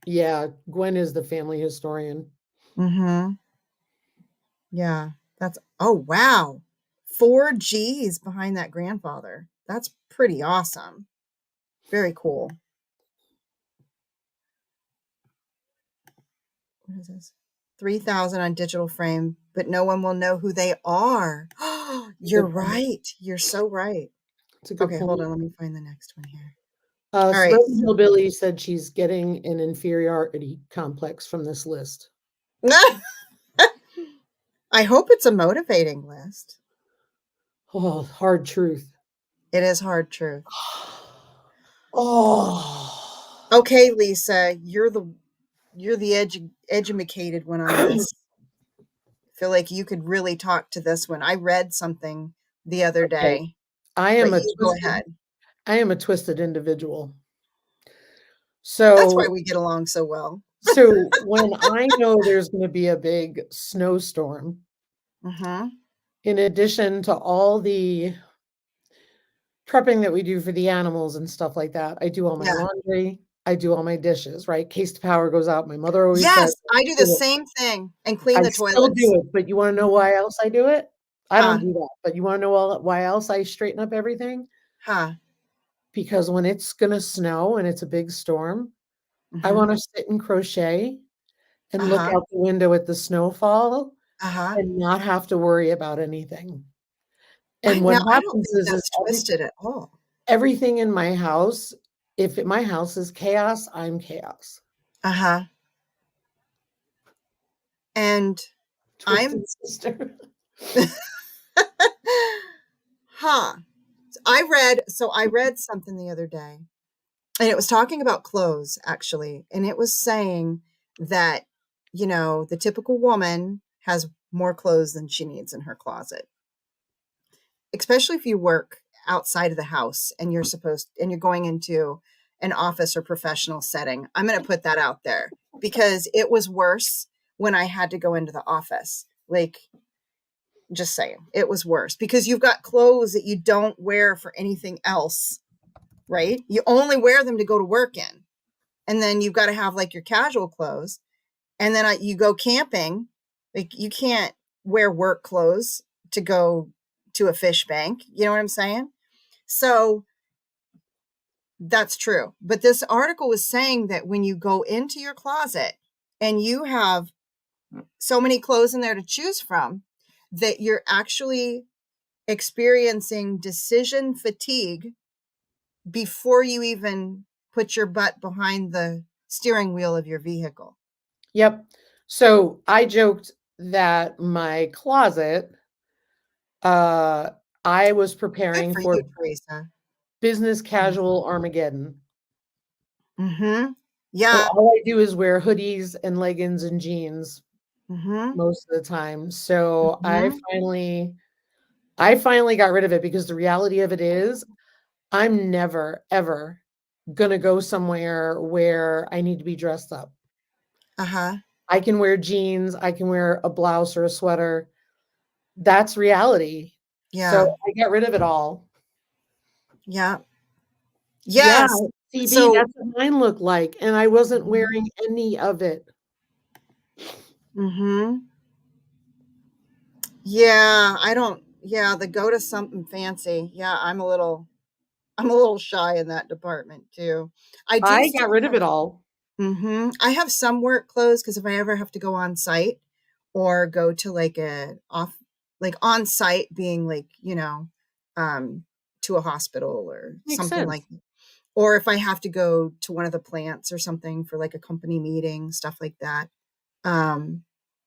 Yeah, Gwen is the family historian. Mm-hmm. Yeah. Oh wow. 4 G's behind that grandfather. That's pretty awesome. Very cool. What is this? 3,000 on digital frame, but no one will know who they are. You're Good point. right. You're so right. It's a good Okay, hold point. on. Let me find the next one here. All right. Suburban Hillbilly said she's getting an inferiority complex from this list. I hope it's a motivating list. Oh, hard truth. It is hard truth. Oh. Okay, Lisa, you're the educated one on this. I feel like you could really talk to this one. I read something the other Okay. day, I but am a you go twisted ahead. I am a twisted individual. That's why So we get along so well. so when I know there's going to be a big snowstorm, Mm-hmm. in addition to all the prepping that we do for the animals and stuff like that, I do all my Yeah. laundry, I do all my dishes, right? Case the power goes out. My mother always said, Yes, I do the "Do it." same thing and clean I the still toilets. do it, but you wanna know why else I do it? I don't Huh? do that, but you wanna know why else I straighten up everything? Huh? Because when it's gonna snow and it's a big storm, I Mm-hmm. wanna sit and crochet and look Uh-huh. out the window at the snowfall Uh-huh. and not have to worry about anything. I And what now I don't happens think is that's twisted at all. everything in my house, if my house is chaos, I'm chaos. Uh-huh. And I'm Twisted sister. huh. I read something the other day, and it was talking about clothes actually, and it was saying that, the typical woman has more clothes than she needs in her closet, especially if you work outside of the house and you're going into an office or professional setting. I'm going to put that out there because it was worse when I had to go into the office. Like, just saying, it was worse because you've got clothes that you don't wear for anything else, right? You only wear them to go to work in. And then you've got to have like your casual clothes. And then you go camping, like you can't wear work clothes to go to a fish bank. You know what I'm saying? So that's true. But this article was saying that when you go into your closet and you have so many clothes in there to choose from, that you're actually experiencing decision fatigue before you even put your butt behind the steering wheel of your vehicle. Yep. So I joked that my closet, uh, I was Good preparing for for you, Teresa. business casual Armageddon. Mm-hmm. So Yeah. all I do is wear hoodies and leggings and jeans Mm-hmm. most of the time. So Mm-hmm. I finally got rid of it because the reality of it is I'm never ever gonna go somewhere where I need to be dressed up. Uh-huh. I can wear jeans, I can wear a blouse or a sweater. That's reality. So Yeah. I get rid of it all. Yeah. Yeah, Yes. CB, So, that's what mine looked like, and I wasn't mhm. wearing any of it. Mm-hmm. Yeah, I don't, yeah, the go to something fancy. Yeah, I'm a little, I'm a little shy in that department too. I do I still got rid of have it all. I have some work clothes because if I ever have to go on site or go to like a off like on site being like, um to a hospital or Makes something like sense. or if I have to go to one of the plants or something for like a company meeting, stuff like that. Um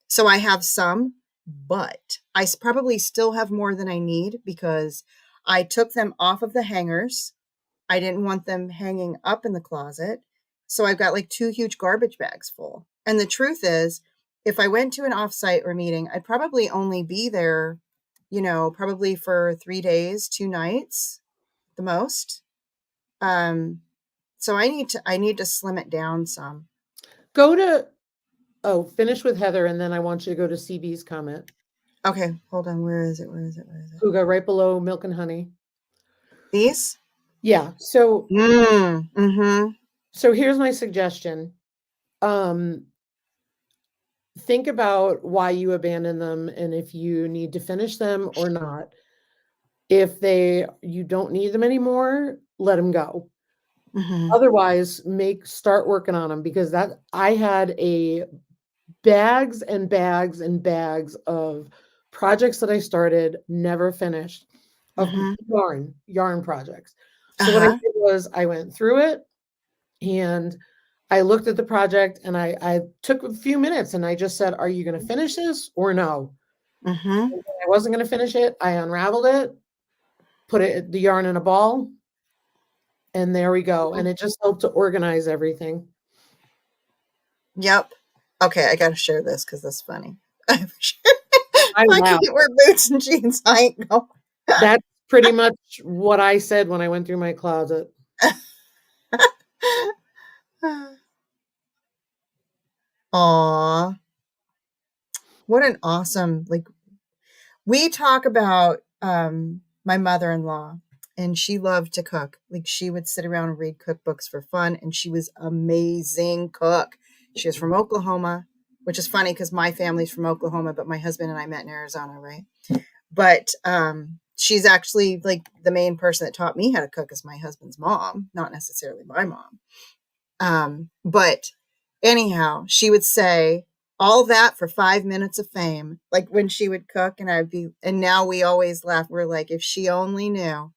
so I have some, but probably still have more than I need because I took them off of the hangers. I didn't want them hanging up in the closet. So I've got like two huge garbage bags full. And the truth is, if I went to an offsite or meeting, I'd probably only be there, probably for 3 days, 2 nights, the most. Um, so I need to slim it down some. Go to finish with Heather, and then I want you to go to CB's comment. Okay, hold on. Where is it? Where is it? Where is it? Who go right below milk and honey. These? Yeah. So Mm-hmm. here's my suggestion. Um, think about why you abandon them and if you need to finish them or not. If you don't need them anymore, let them go. Mm-hmm. Otherwise, start working on them because that I had a bags and bags and bags of projects that I started, never finished, of Mm-hmm. yarn projects. So what I Uh-huh. did was I went through it and I looked at the project and I took a few minutes and I just said, are you going to finish this or no? Mm-hmm. And when I wasn't going to finish it. I unraveled it, put the yarn in a ball, and there we go. And it just helped to organize everything. Yep. Okay, I gotta share this because that's funny. I If I laugh. can't wear boots and jeans, I ain't going. That's pretty much what I said when I went through my closet. Aw, what an awesome we talk about my mother-in-law and she loved to cook. Like she would sit around and read cookbooks for fun and she was amazing cook. She was from Oklahoma, which is funny because my family's from Oklahoma, but my husband and I met in Arizona, right? But she's actually like the main person that taught me how to cook is my husband's mom, not necessarily my mom. But anyhow, she would say all that for 5 minutes of fame, like when she would cook, and now we always laugh. We're like, if she only knew,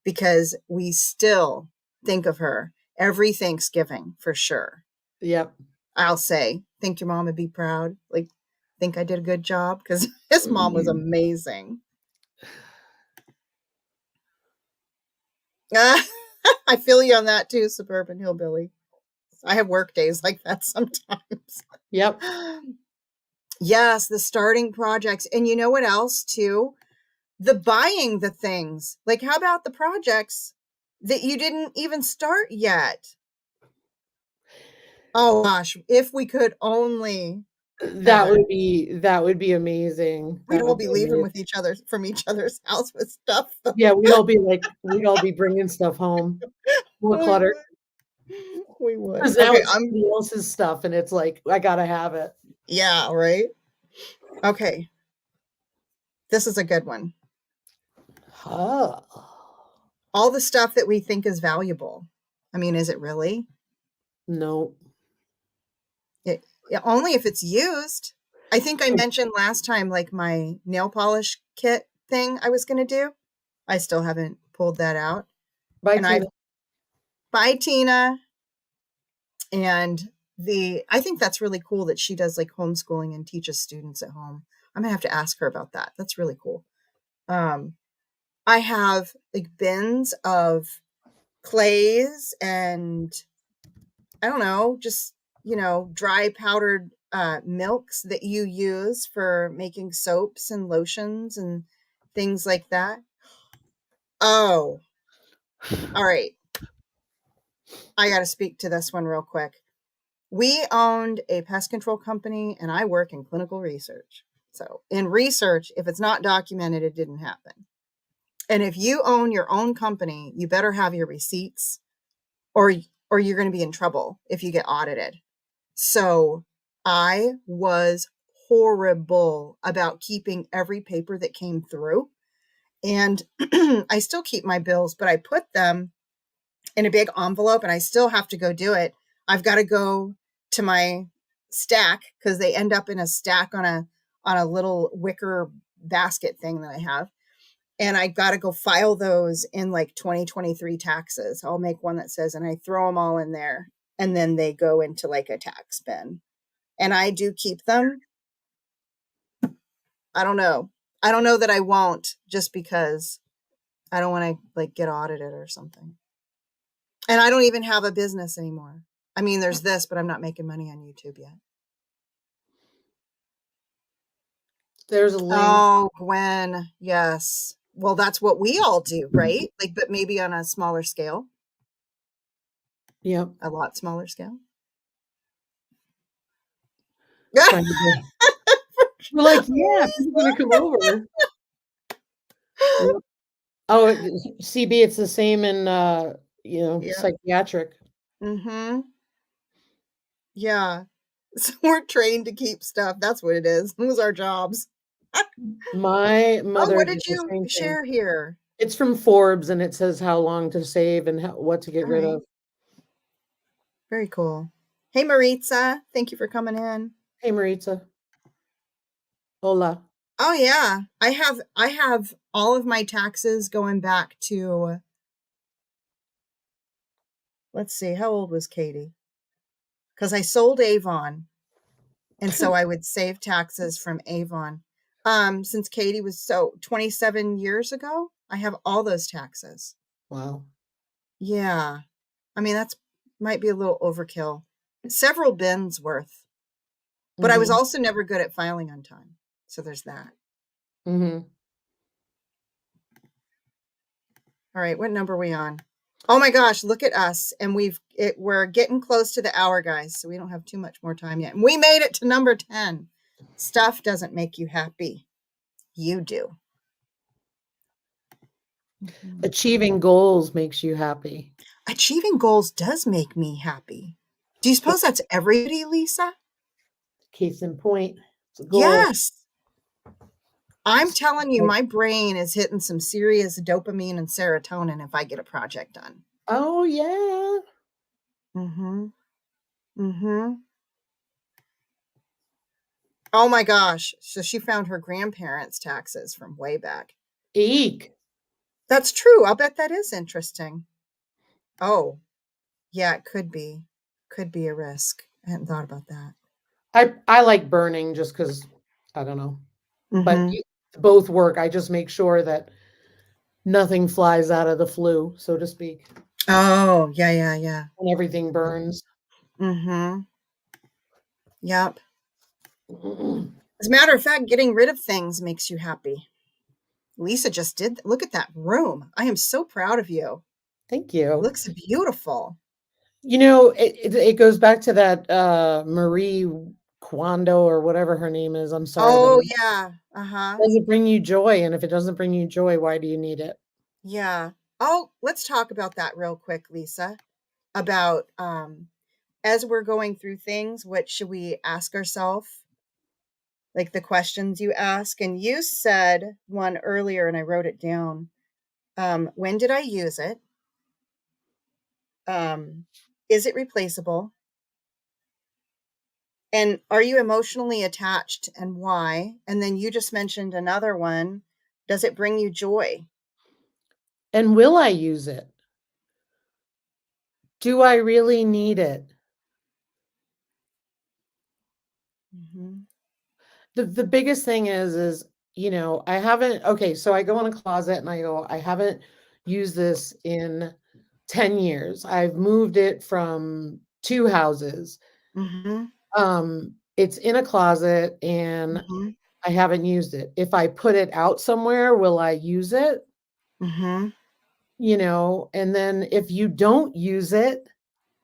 because we still think of her every Thanksgiving for sure. Yep. I'll say, think your mom would be proud. Like, think I did a good job because his mom was amazing. I feel you on that too, suburban hillbilly. I have work days like that sometimes. Yep. Yes, the starting projects. And you know what else too? The buying the things. Like how about the projects that you didn't even start yet? Oh gosh, if we could only, That Heather, would be amazing. we'd That all would be be leaving amazing. with each other from each other's house with stuff. Yeah, we'd all be bringing stuff home. More We clutter. would. We would. Because now Okay, it's somebody else's stuff and it's like, I gotta have it. yeah, right. Okay, this is a good one. Oh. All the stuff that we think is valuable. I mean, is it really? No. It, yeah, only if it's used. I think I mentioned last time, like my nail polish kit thing I was going to do. I still haven't pulled that out. Bye, And I've Tina. by Tina. And I think that's really cool that she does like homeschooling and teaches students at home. I'm gonna have to ask her about that. That's really cool. Um, I have like bins of clays and I don't know, just dry powdered milks that you use for making soaps and lotions and things like that. Oh, all right. I got to speak to this one real quick. We owned a pest control company and I work in clinical research. So, in research, if it's not documented, it didn't happen. And if you own your own company, you better have your receipts or you're going to be in trouble if you get audited. So I was horrible about keeping every paper that came through. And I still keep my bills, but I put them in a big envelope, and I still have to go do it. I've got to go to my stack because they end up in a stack on a little wicker basket thing that I have. And I got to go file those in like 2023 taxes. I'll make one that says, and I throw them all in there, and then they go into like a tax bin. And I do keep them. I don't know. I don't know that I won't, just because I don't want to like get audited or something. And I don't even have a business anymore. I mean, there's this, but I'm not making money on YouTube yet. There's a link. Oh, Gwen. Yes. Well, that's what we all do, right? Like, but maybe on a smaller scale, Yep. a lot smaller scale. Trying to get, we're like, yeah, people are gonna come over. Yep. Oh, CB, it's the same in Yeah. psychiatric. Mm-hmm. Yeah. So we're trained to keep stuff. That's what it is. Those are our jobs. My Oh, mother what did did the you same thing. share here? It's from Forbes, and it says how long to save and what to get All rid right. of. Very cool. Hey, Maritza. Thank you for coming in. Hey, Maritza. Hola. Oh yeah. I have all of my taxes going back to, let's see, how old was Katie? Because I sold Avon. And so I would save taxes from Avon. Since Katie was 27 years ago, I have all those taxes. Wow. Yeah. I mean, that's might be a little overkill. Several bins worth. But I was Mm-hmm. also never good at filing on time. So there's that. Mm-hmm. All right, what number are we on? Oh my gosh, look at us. And we're getting close to the hour, guys. So we don't have too much more time yet. And we made it to number 10. Stuff doesn't make you happy. You do. Mhm. Achieving goals makes you happy. Achieving goals does make me happy. Do you suppose that's everybody, Lisa? Case in point, it's a goal. Yes. I'm telling you, my brain is hitting some serious dopamine and serotonin if I get a project done. Oh yeah. Mm-hmm. Mm-hmm. Oh my gosh. So she found her grandparents' taxes from way back. Eek. That's true. I'll bet that is interesting. Oh, yeah, it could be. Could be a risk. I hadn't thought about that. I like burning just because I don't know, but Mm-hmm. both work. I just make sure that nothing flies out of the flue, so to speak, Oh, yeah, yeah, yeah. and everything burns. Mm-hmm. Yep. As a matter of fact, getting rid of things makes you happy. Lisa just did. Look at that room. I am so proud of you. Thank It you. looks beautiful. It goes back to that Marie Kondo or whatever her name is. I'm sorry, but Oh, yeah. Uh-huh. does it bring you joy? And if it doesn't bring you joy, why do you need it? Yeah. Oh, let's talk about that real quick, Lisa. About as we're going through things, what should we ask ourselves? Like the questions you ask. And you said one earlier, and I wrote it down. When did I use it? Um, is it replaceable? And are you emotionally attached, and why? And then you just mentioned another one. Does it bring you joy? And will I use it? Do I really need it? Mm-hmm. The biggest thing is, I haven't, okay, so I go in a closet and I go, I haven't used this in 10 years. I've moved it from 2 houses. Mm-hmm. It's in a closet and Mm-hmm. I haven't used it. If I put it out somewhere, will I use it? Mm-hmm. And then if you don't use it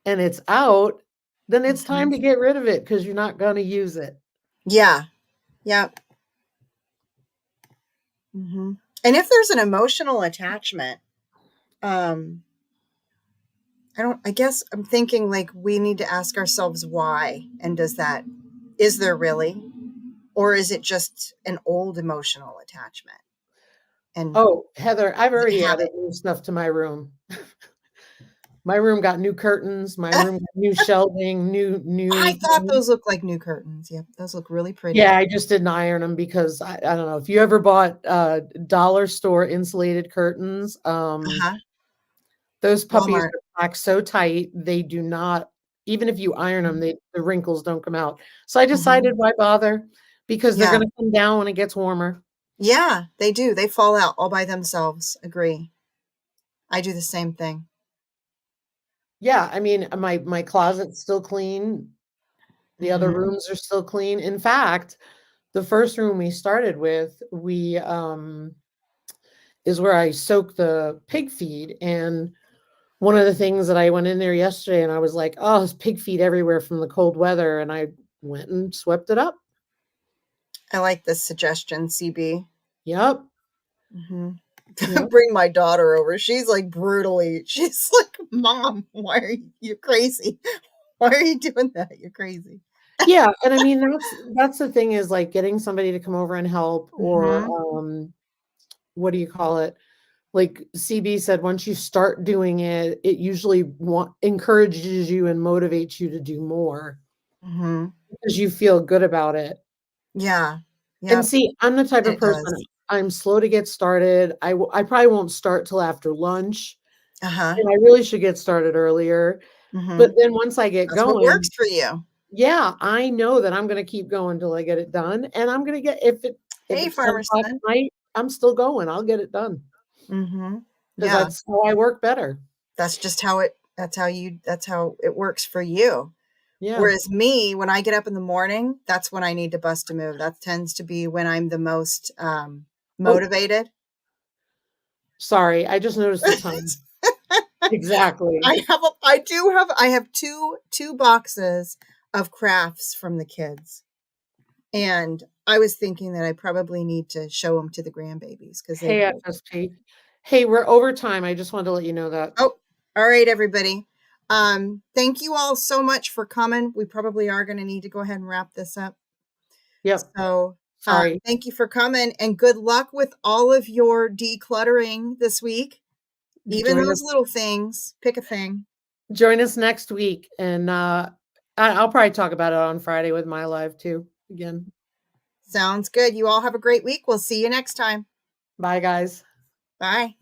and it's out, then it's Mm-hmm. time to get rid of it because you're not going to use it. Yeah. Yep. Mm-hmm. And if there's an emotional attachment, um, I guess I'm thinking like we need to ask ourselves why. And is there really? Or is it just an old emotional attachment? And Oh, Heather, I've is it already a habit? added new stuff to my room. My room got new curtains, my room got new shelving, new I thought those looked like new curtains. Yep, those look really pretty. Yeah, I just didn't iron them because I don't know, if you ever bought, dollar store insulated curtains, Uh-huh. those puppies Walmart. are packed so tight, they do not even if you iron them, Mhm. the wrinkles don't come out. So I Mhm. decided why bother? Because they're Yeah. gonna come down when it gets warmer. Yeah, they do. They fall out all by themselves. Agree. I do the same thing. Yeah, I mean, my closet's still clean, the other Mhm. rooms are still clean. In fact, the first room we started with, is where I soak the pig feed, and one of the things that I went in there yesterday and I was like, "Oh, there's pig feed everywhere from the cold weather," and I went and swept it up. I like this suggestion, CB. Yep, Mhm. yep. Bring my daughter over. She's like she's like, "Mom, why are you crazy? Why are you doing that? You're crazy." Yeah, and I mean, that's the thing is, like, getting somebody to come over and help or, Mhm. what do you call it? Like CB said, once you start doing it, it usually encourages you and motivates you to do more Mhm. because you feel good about it. Yeah. And Yep, see, I'm the type of it person, does. I'm slow to get started. I probably won't start till after lunch, Uh-huh. and I really should get started earlier. But Mhm. then once I get That's what works going, for you. yeah, I know that I'm gonna keep going till I get it done, and I'm gonna get if Hey, it's 10 farmer's o'clock son. at night, I'm still going, I'll get it done Mhm. because Yeah. that's how I work better. That's just how that's how it works for you. Yeah. Whereas me, when I get up in the morning, that's when I need to bust a move. That tends to be when I'm the most, Oh, motivated. sorry, I just noticed the time. Exactly. I have 2 boxes of crafts from the kids, and I was thinking that I probably need to show them to the grandbabies because they Hey, would. FSP. Hey, we're over time, I just wanted to let you know that. Oh, all right, everybody. Thank you all so much for coming. We probably are gonna need to go ahead and wrap this up. Yep, So, sorry. thank you for coming, and good luck with all of your decluttering this week. Even Join those us little things, pick a thing. join us next week, and, I'll probably talk about it on Friday with my live too, again. Sounds good. You all have a great week. We'll see you next time. Bye, guys. Bye.